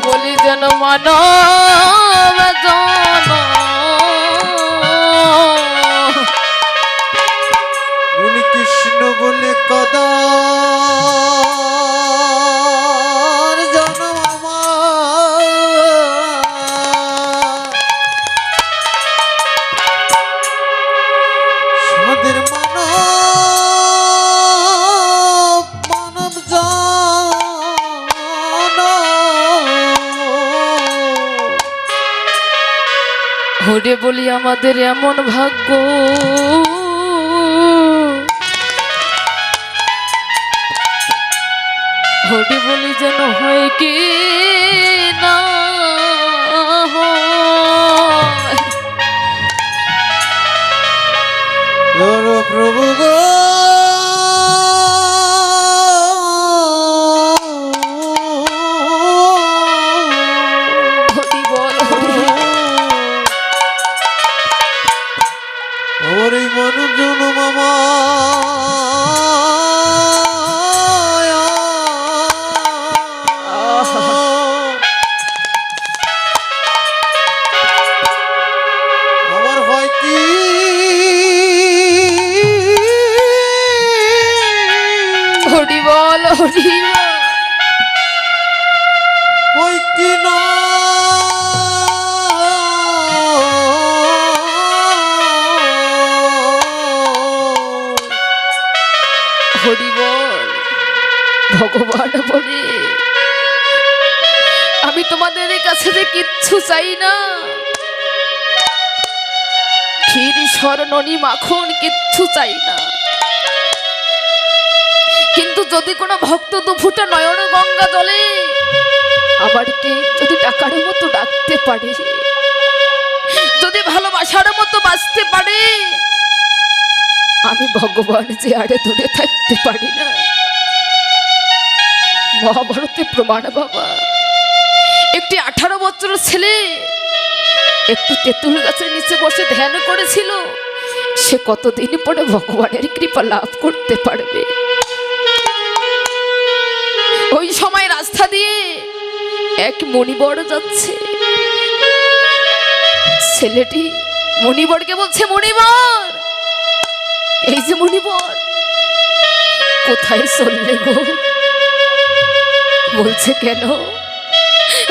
বলি যেন মানব বলি কৃষ্ণ বলে কদা ওরে বলি আমাদের এমন ভাগ্য ওরে বলি যেন হয় কি না প্রভু গো ওই কি না হরি বল ভগবান বলে আমি তোমাদের কাছে যে কিচ্ছু চাই না, ক্ষীর স্বর্ণনি মাখন কিচ্ছু চাই না, কিন্তু যদি কোনো ভক্ত দুফুটা নয়ন গঙ্গা জলে আমারকে যদি ডাকার মতো ডাকতে পারে, যদি ভালোবাসার মতো বাঁচতে পারে, আমি ভগবান যে আড়ে দূরে থাকতে পারি না। মহাভারতে প্রমাণ বাবা, একটি 18 বছরের ছেলে একটু তেঁতুল গাছের নিচে বসে ধ্যান করেছিল, সে কতদিন পরে ভগবানের কৃপা লাভ করতে পারবে। ওই সময় রাস্তা দিয়ে এক মণিবর যাচ্ছে, ছেলেটি মণিবরকে বলছে, মণিবর, এই যে মণিবর, কোথায় চললে গো? বলছে কেন?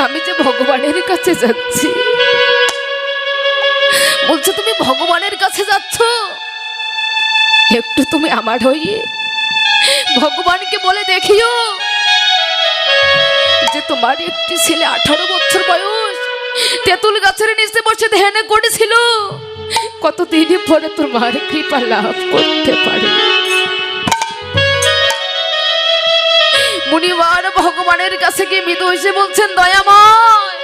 আমি যে ভগবানের কাছে যাচ্ছি। বলছে তুমি ভগবানের কাছে যাচ্ছ, একটু তুমি আমার হইয়ে ভগবানকে বলে দেখিও যে তোমার একটি ছেলে 18 বছর বয়স তেঁতুল গাছের নিচে বসে ধ্যান করেছিল, কতদিন পরে তোমার কৃপা লাভ করতে পারে। মুনিবার ভগবানের কাছে গিয়ে মৃদু এসে বলছেন, দয়াময়,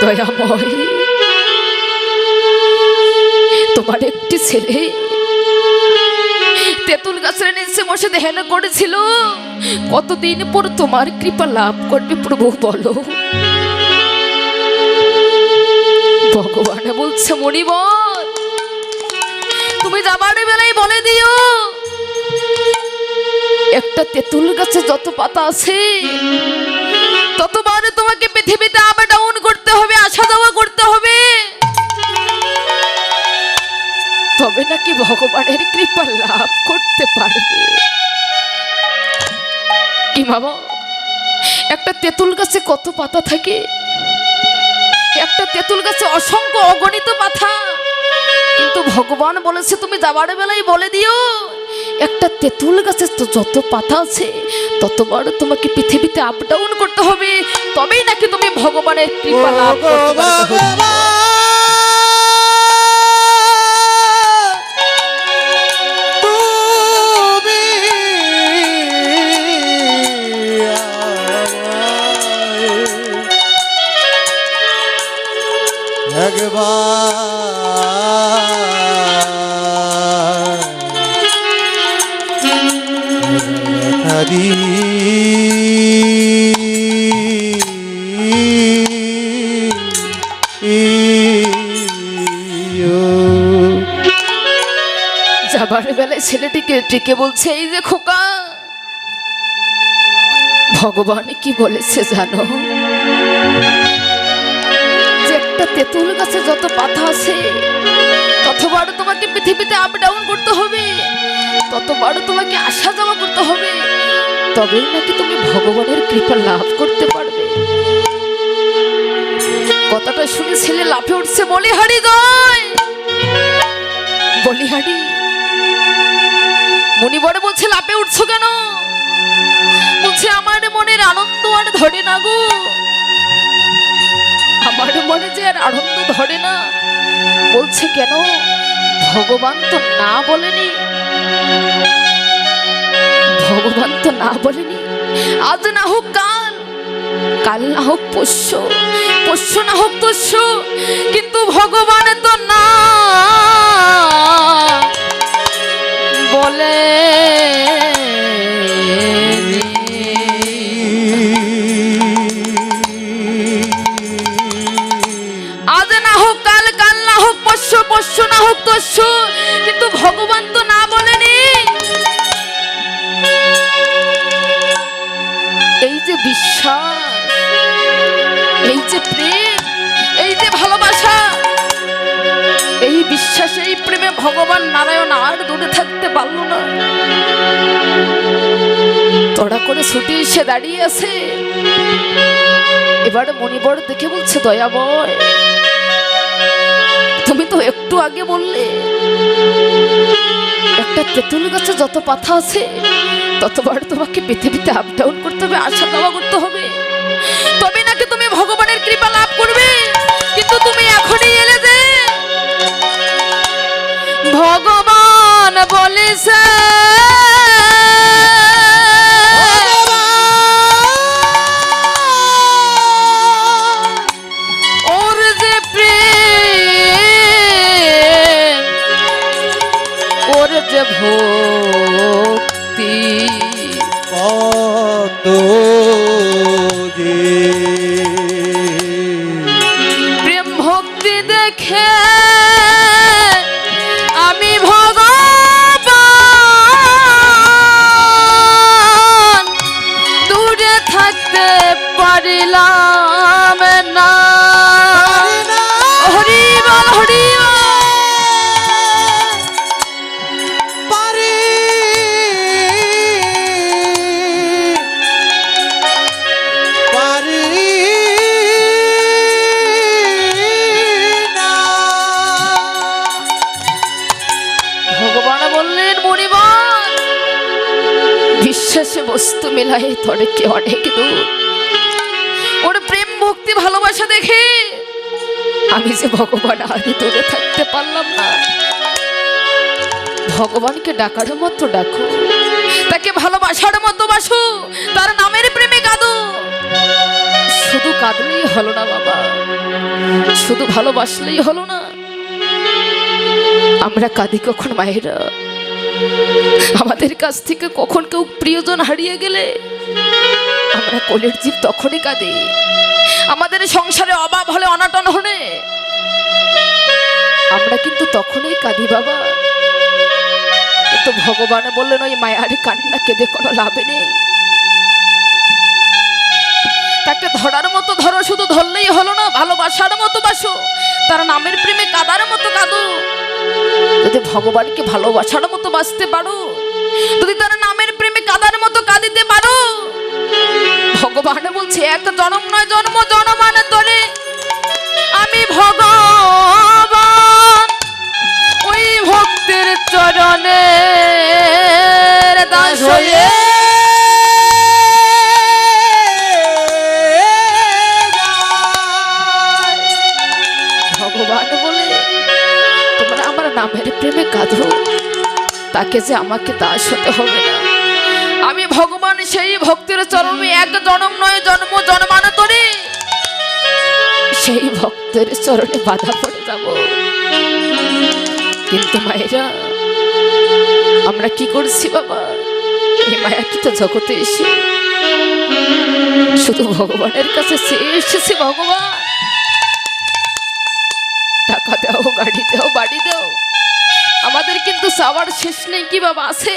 দয়াময়, তোমার একটি ছেলে তেঁতুল গাছের নিচে বসে ধ্যান করেছিল, কতদিন পর তোমার কৃপা লাভ করবে প্রভু বলো। ভগবান বলছে, মণিবর, তুমি যাবার বেলায় বলে দিও একটা তেঁতুল গাছে যত পাতা আছে ততবার তোমাকে পৃথিবীতে আপ ডাউন করতে হবে, আসা যাওয়া করতে হবে, তবে নাকি ভগবানের কৃপা লাভ করতে পারবে। কি বাবা, একটা তেঁতুল গাছে কত পাতা থাকে? একটা তেঁতুল গাছে অসংখ্য অগণিত পাতা, কিন্তু ভগবান বলেছে তুমি যাবার বেলায় বলে দিও একটা তেঁতুল গাছে তো যত পাতা আছে ততবার তোমাকে পৃথিবীতে আপ ডাউন করতে হবে, তবেই নাকি তুমি ভগবানের কৃপা লাভ করতে পারবে। যাবার বেলায় ছেলেটিকে ডেকে বলছে, এই যে খোকা, ভগবান কি বলেছে জানো? যে একটা তেঁতুল গাছে যত পাতা আছে ততবার তোমাকে পৃথিবীতে আপ ডাউন করতে হবে, ততবার তোমাকে আসা যাওয়া করতে হবে, তবেই নাকি তুমি ভগবানের কৃপা লাভ করতে পারবে। কথাটা শুনে ছেলে লাফে উঠছে, বলিহারি জয়, বলিহারি। মুনি বড় বলছে, লাফে উঠছো কেন? বলছে, আমার মনের আনন্দ আর ধরে না গো, আমার মনে যে আর আনন্দ ধরে না। বলছে, কেন? ভগবান তো না বলেনি, ভগবান তো না বলেনি, আজ না হোক কাল, কাল না হোক পরশু, পরশু না হোক তরশু, কিন্তু ভগবান তো না বলে। আজ না হোক কাল, কাল না হোক পরশু, পরশু না হোক তরশু, কিন্তু ভগবান তো না বলেনি। এই যে বিশ্বাস, এই যে প্রেম, এই যে ভালোবাসা, এই বিশ্বাস, এই প্রেমে ভগবান নারায়ণ আর দূরে থাকতে পারল না। তড়া করে ছুটি এসে দাঁড়িয়ে আছে। এবারে মণিবর দেখে বলছে, দয়াময়, তুমি তো একটু আগে বললে একটা তেঁতুল গাছে যত পাতা আছে ততবার তোমাকে পৃথিবীতে আপ ডাউন করতে হবে, আসা যাওয়া করতে হবে, তবে নাকি তুমি ভগবানের কৃপা লাভ করবে। কিন্তু তুমি এখনই এলে যে ভগবান বলেছে, ওর যে প্রেম, ওর যে ভক্তি, কত যে প্রেম ভক্তি দেখে আমি ভগবান দূরে থাকতে পারিলাম না। হরি বল, হরি বল। পারি পারি না। ভগবান বললেন, মণিবর, বিশ্বাসে বস্তু মিলাই তড়কে অনেক দূর। ওর প্রেম ভক্তি ভালোবাসা দেখে আমি যে ভগবান আগে দূরে থাকতে পারলাম না। ভগবানকে ডাকার মতো ডাকো, তাকে ভালোবাসার মতো বাসো, তার নামের প্রেমে কাঁদো। শুধু কাঁদলেই হলো না বাবা, শুধু ভালোবাসলেই হলো না। আমরা কাঁদি কখন মায়েরা? আমাদের কাছ থেকে কখন কেউ প্রিয়জন হারিয়ে গেলে আমরা কোলের জীব তখনই কাঁদি। আমাদের সংসারে অভাব হলে, অনটন হলে আমরা কিন্তু তখনই কাঁদি বাবা। কিন্তু ভগবান বললেন, ওই মায়ার কান্না কেঁদে কোনো লাভ নেই, তাকে ধরার মতো ধরো, শুধু ধরলেই হলো না, ভালোবাসার মতো বাসো, তার নামের প্রেমে কাঁদার মতো কাঁদো। যদি ভগবানকে ভালোবাসার মতো বাঁচতে পারো, যদি তার নামের প্রেমে কাঁদার মতো কাঁদিতে পারো, ভগবান বলছে, এক জনম নয় জন্ম জনমান্তরে আমি ভগবান ওই ভক্তের চরণে দাস হয়ে ভগবান বলে, তোমরা আমার নামের প্রেমে কাঁদো, তাকে যে আমাকে দাস হতে হবে না। আমি ভগবান সেই ভক্তের চরণে এক জনম নয় জন্ম জন্মান্তরে সেই ভক্তের চরণে বাধা পড়ে যাব। কিন্তু মায়েরা, আমরা কি করছি বাবা? এই মায়া কি তো জগতে এসে শুধু ভগবানের কাছে চেয়ে এসেছি, ভগবান টাকা দাও, গাড়ি দাও, বাড়ি দাও, আমাদের কিন্তু চাওয়ার শেষ নেই কি বাবা আছে?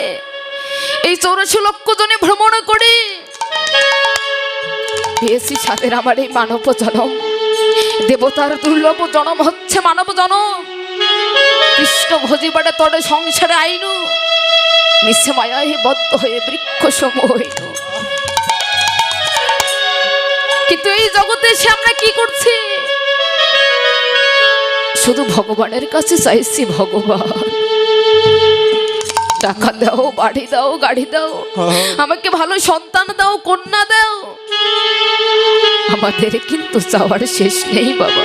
এই 84 লক্ষ জনে ভ্রমণ করে পেয়েছি সাথের আমার এই মানব জনম। দেবতার দুর্লভ জনম হচ্ছে মানব জনম। কৃষ্ণ ভজিবাটে তরে সংসারে আইনু, মিছে মায়ায় বদ্ধ হয়ে বৃক্ষ সম হইনু। কিন্তু এই জগতে এসে আমরা কি করছি? শুধু ভগবানের কাছে চাইছি, ভগবান টাকা দাও, বাড়ি দাও, গাড়ি দাও, আমাকে ভালো সন্তান দাও, কন্যা দাও। আমাদের কিন্তু চাওয়ার শেষ নেই বাবা।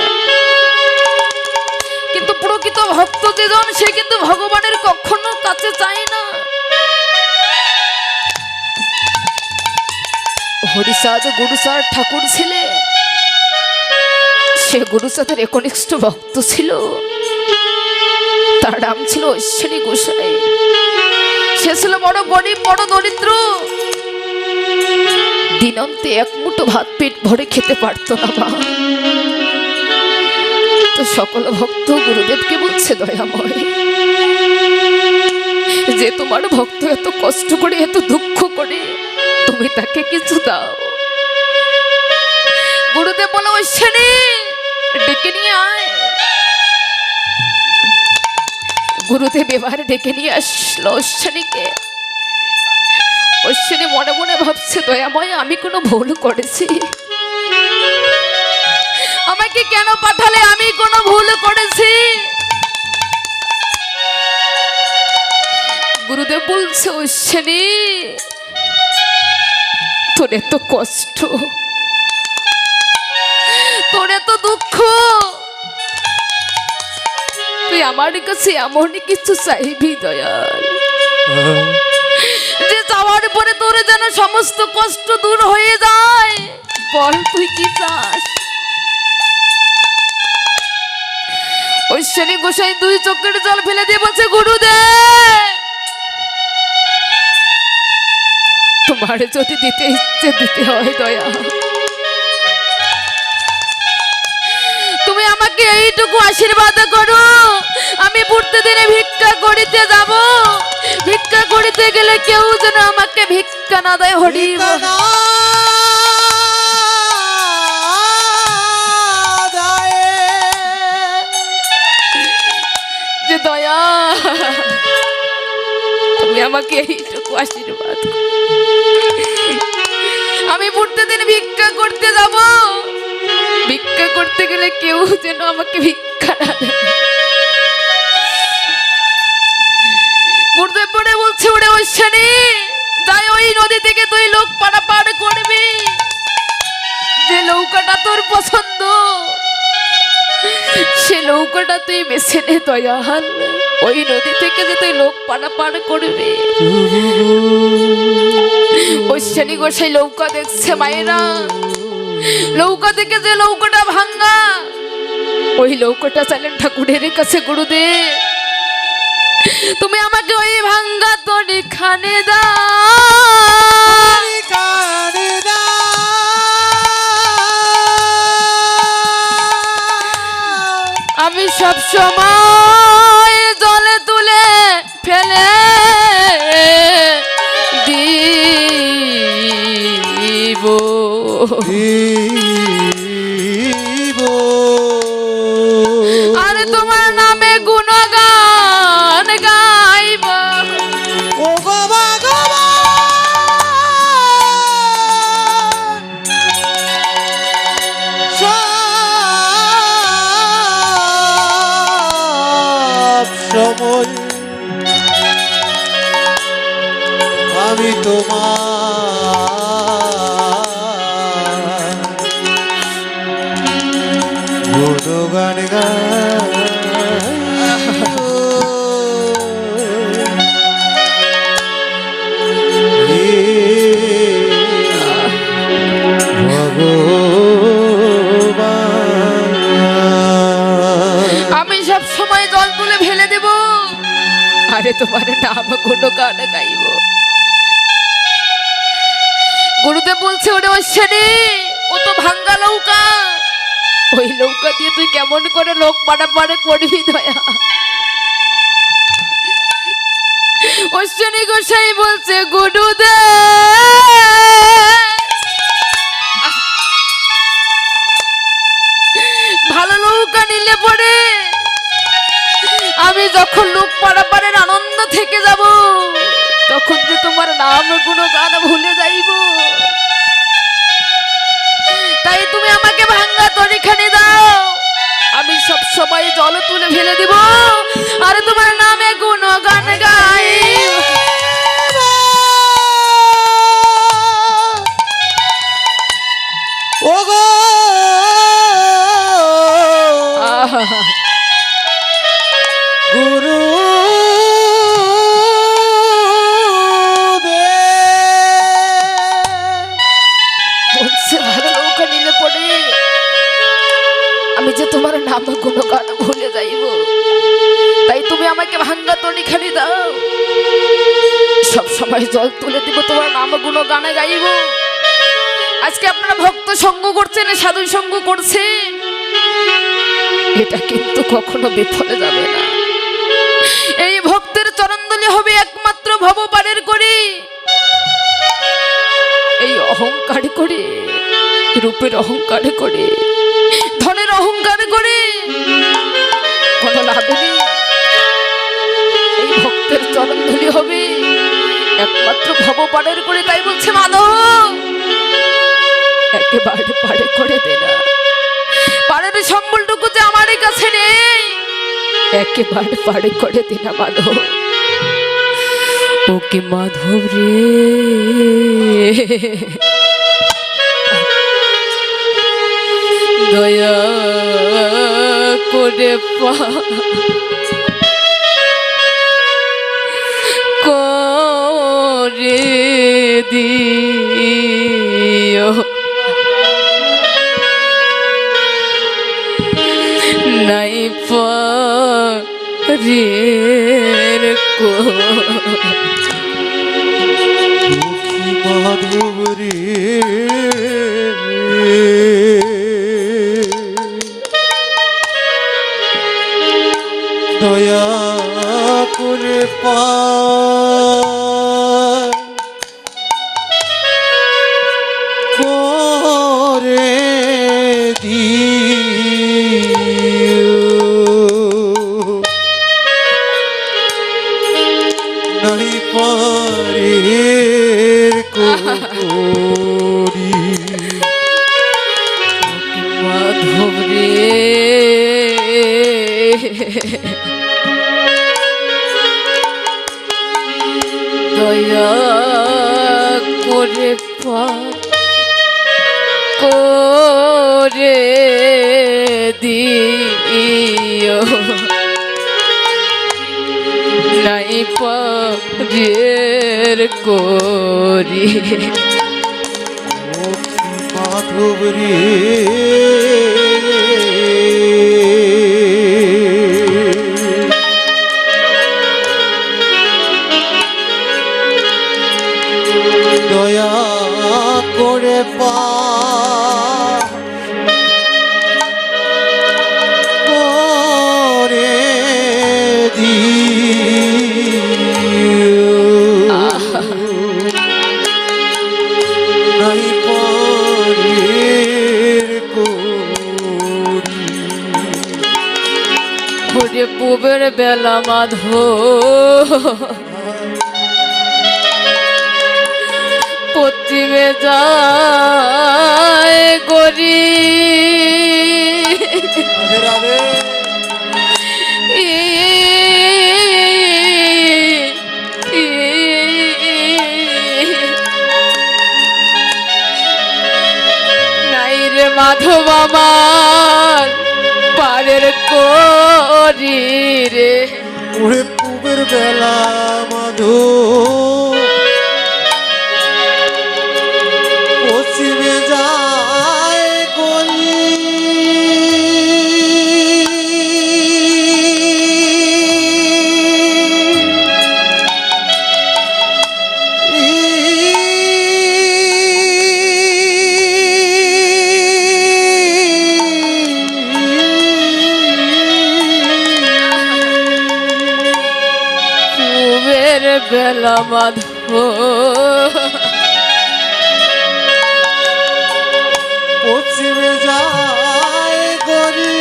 কিন্তু প্রকৃত ভক্ত যেজন সে কিন্তু ভগবানের কখনো কাছে চায় না। হরিচাঁদ গুরুচাঁদ ঠাকুর ছিলেন, সে গুরুচাঁদের একনিষ্ঠ ভক্ত ছিল। তার নাম ছিল ঐশ্বরী গোসাই। সে ছিল বড় গরিব, বড় দরিদ্র। দিনন্তে এক মুঠো ভাত পেট ভরে খেতে পারতো না মা। তো সকল ভক্ত গুরুদেবকে বলছে, দয়াময়, যে তোমার ভক্ত এত কষ্ট করে, এত দুঃখ করে, তুমি তাকে কিছু দাও। গুরুদেব বলো, ঐশ্বরী ডেকে নিয়ে আয়। গুরুদেব এবার ডেকে নিয়ে আসলো ঐশ্বরীকে। ঐশ্বরী মনে মনে ভাবছে, দয়াময় আমি কোনো ভুল করেছি? আমাকে কেন পাঠালে? আমি কোনো ভুল করেছি? গুরুদেব বলছে, ঐশ্বরী তোর এত কষ্ট, তোর এত দুঃখ, তুই আমার কাছে এমনই কিছু চাইবি দয়াল, যে চাওয়ার পরে তোর যেন সমস্ত কষ্ট দূর হয়ে যায়। বল তুই কি চাস? ঐশ্বরী গোসাই দুই চোখের জল ফেলে দিয়ে বলছে, গুরুদেব তোমার যদি দিতে ইচ্ছে দিতে হয় দয়া, তুমি আমাকে এইটুকু আশীর্বাদ করো, আমি প্রতিদিনে ভিক্ষা করিতে যাব। ভিক্ষা করিতে গেলে কেউ যেন আমাকে ভিক্ষা না দেয়। হরি বল। যে দয়া, তুমি আমাকে এইটুকু আশীর্বাদ করো, আমি প্রতিদিন ভিক্ষা করতে যাব। ভিক্ষা করতে গেলে কেউ যেন আমাকে ভিক্ষা না দেয়। গুরুদেব পরে বলছে, ওরে ঐশ্বরী যাই ওই নদী থেকে তুই লোক পারাপার করবি, যে নৌকাটা তোর পছন্দ সে নৌকাটা তুই বেছে নে দয়াল। ওই নদী থেকে যে তুই লোক পারাপার করবি। ঐশ্বরী গোসাই নৌকা দেখছে মায়েরা, নৌকা থেকে যে নৌকাটা ভাঙ্গা, ওই নৌকাটা চাইলেন ঠাকুরের কাছে, গুরুদেব তুমি আমাকে ওই ভাঙ্গা তরি খানে দাও। আমি সব সময় জলে তুলে ফেলে দিব। আরে তোমার নামে গুণগান গাইব। ও বাবা বাবা, সব সময় আমি তোমার গুণগান আমি সব সময় জল তুলে ফেলে দেব, আরে তোমার নাম গুণগান গাইব। গুরুদেব বলছে, ওরে ঐশ্বরী ও তো ভাঙ্গা নৌকা, ওই নৌকা দিয়ে তুই কেমন করে লোক পারাপার করবি দয়া? অশ্বিনী গোসাই বলছে গুরুদে ভালো নৌকা নিলে পড়ে আমি যখন লোক পারাপারের আনন্দ থেকে যাব তখন যে তোমার নাম গুণগান ভুলে যাইব। তাই তুমি আমাকে ভাঙ্গা তরিখানি দাও, আমি সব সময় জল তুলে ফেলে দিব আর তোমার নামে গুণগান গাই। ওগো গুরু বলছে ভালো নৌকা নিলে পড়ে আমি যে তোমার নাম গুণগান ভুলে যাইব। তাই তুমি আমাকে ভাঙ্গা তরিখানি দাও, সব সময় জল তুলে দিব, তোমার নাম গুণগানে গাইব। আজকে আপনারা ভক্ত সঙ্গ করছেন, সাধু সঙ্গ করছেন, এটা কিন্তু কখনো বিফলে যাবে না। এই ভক্তের চরণদলি হবে একমাত্র ভবপারের করে। এই অহংকার করে, রূপের অহংকার করে, ধনের অহংকার করে কোনো লাভ নেই। এই ভক্তের চরণদলি হবে একমাত্র ভবপারের করে। তাই বলছে মাধব একেবারে পারে করে দে না, পারের সম্বলটুকু যে আমার কাছে নেই, একেবারে পারে করে দে না মাধব। ওকে মাধব রে দয়া করে করে দিও নাই পারের কো মাধব রে দয়া করে করে দিও নাই পারের করি মাধব রে দয়া করে করে দিও নাই পারের করি মাধব রে দয়া করে করে দিও নাই পারের করি পুবের বেলা মাধব পশ্চিমে যায় গরি নাই রে মাধব আমার পারের করি রে ওরে পুবের বেলা মাধব পশ্চিমে যায় গলি বেলা মাধব পশ্চিমে যায় গরি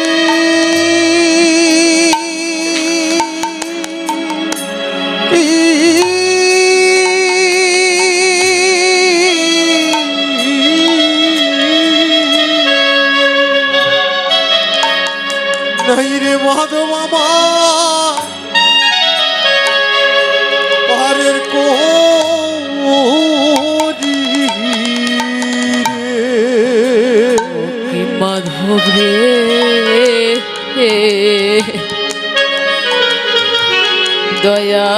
নাই রে মাধব মামা পারের কোরি কি মাধব রে দয়া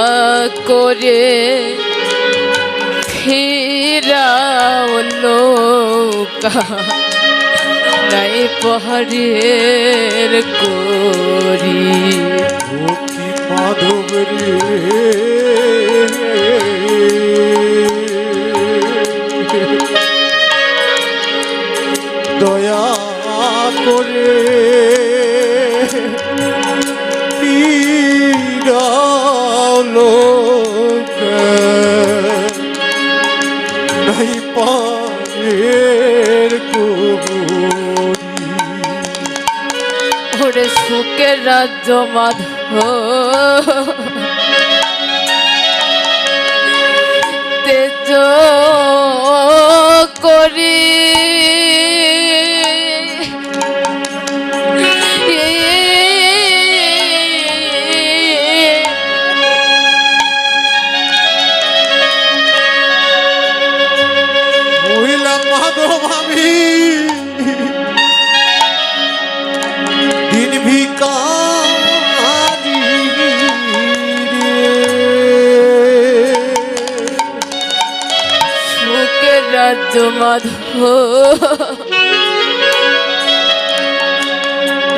করে ফিরাও নৌকা নাই পাহাড়ের করি ও কি মাধব রে দয়া করে ফিরালো নাই পারের ওরে সুখের রাজ্য মাধব তেজ করি মহিলা মাধব আমি দিন ভিকারি সুখের রাজ্য মাধব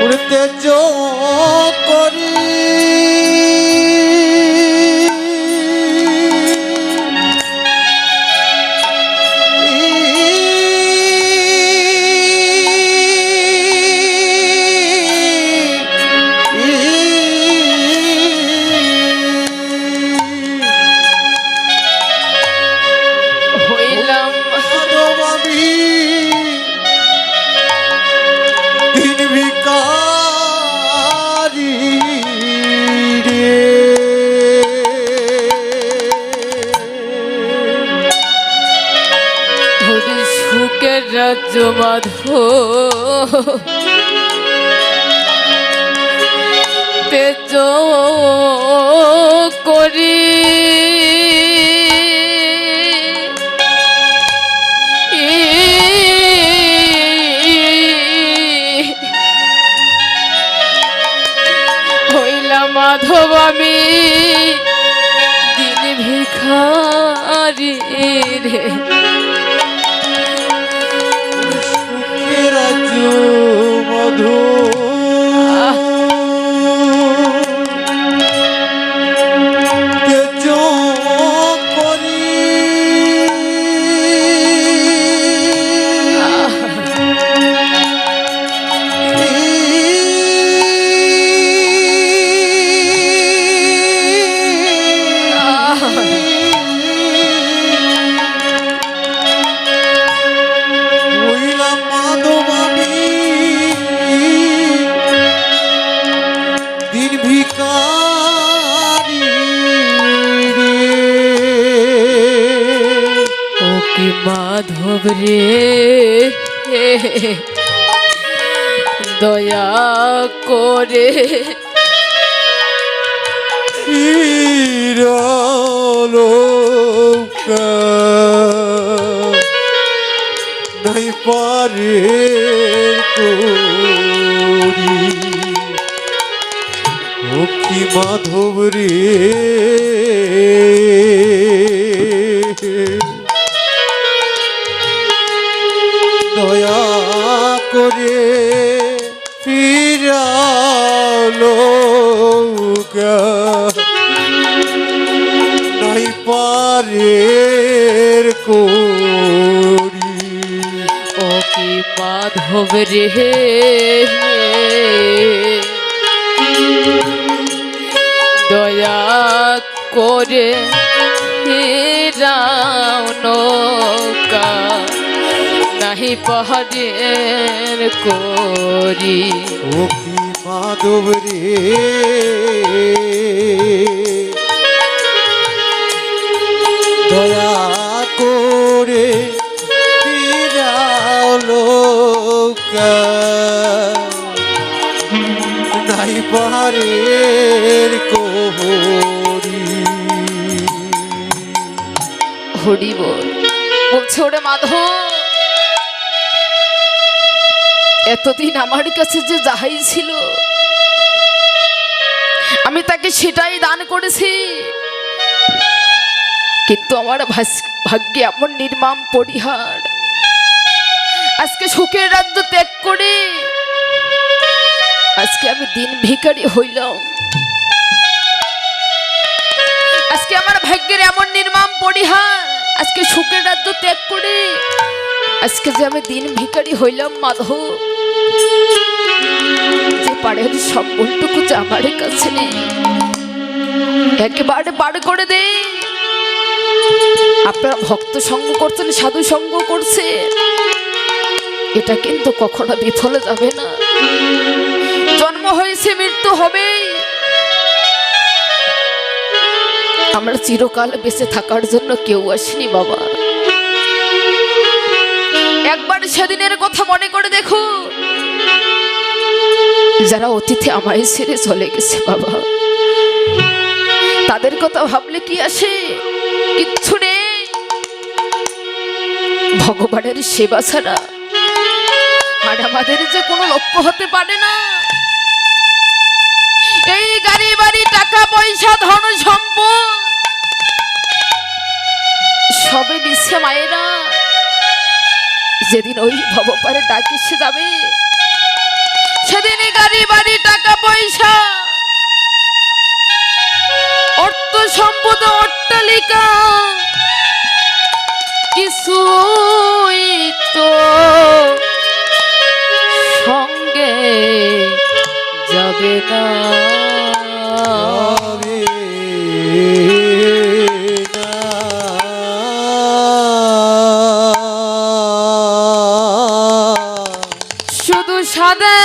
উড়তে করি হইলাম মাধব আমি দিন ভিকারি রে ওরে সুখের রাজ্য মাধব তেজ করি হইলাম মাধব আমি দিন ভিখারি রে সুখের রাজ্য মধু তেজ করি হইলাম মাধব আমি দিন ভিকারি রে ও কি মাধব রে দয়া করে ফিরালো নাই পারে করি ও কি মাধব রে দয়া করে ফিরালো নাই পারের করি ও কি মাধব রে দয়া করে ফিরাও নৌকা নাহি পাহাড়ের করি। ও কি মাধব রে দয়া করে ফিরাও নৌকা নাই পাহাড়ের কোহরি। হরি বল। বলছে ওরে মাধব, এতদিন আমার কাছে যে যাহাই ছিল আমি তাকে সেটাই দান করেছি, কিন্তু আমার ভাগ্যে এমন নির্মম পরিহার, আজকে সুখের রাজ্য ত্যাগ করে আজকে আমি দিন ভিখারি হইলাম। আজকে আমার ভাগ্যের এমন নির্মম পরিহার, আজকে সুখের রাজ্য ত্যাগ করে আজকে যে আমি দিন ভিখারি হইলাম। মাধব, যে পাড়ের সম্বলটুকু যে আমার কাছে নেই একেবারে বার করে দে। আপনারা ভক্ত সঙ্গ করছেন, সাধু সঙ্গ করছে, এটা কিন্তু কখনো বিফলে যাবে না। জন্ম হয়েছে, মৃত্যু হবে, আমরা চিরকাল বেঁচে থাকার জন্য কেউ আসেনি বাবা। একবার সেদিনের কথা মনে করে দেখো, যারা অতীতে আমায় ছেড়ে চলে গেছে বাবা, তাদের কথা ভাবলে কি আসে? কিচ্ছু নেই। ভগবানের সেবা ছাড়া আর আমাদের যে কোনো লক্ষ্য হতে পারে না। এই গাড়ি বাড়ি টাকা পয়সা ধন সম্পদ সবে মিশে মায়েরা যেদিন ওই ভবপারে ডাক এসে যাবে, সেদিনই গাড়ি বাড়ি টাকা পয়সা অর্থ সম্পদ অট্টালিকা কিছুই তো সঙ্গে যাবে না। শুধু সাদা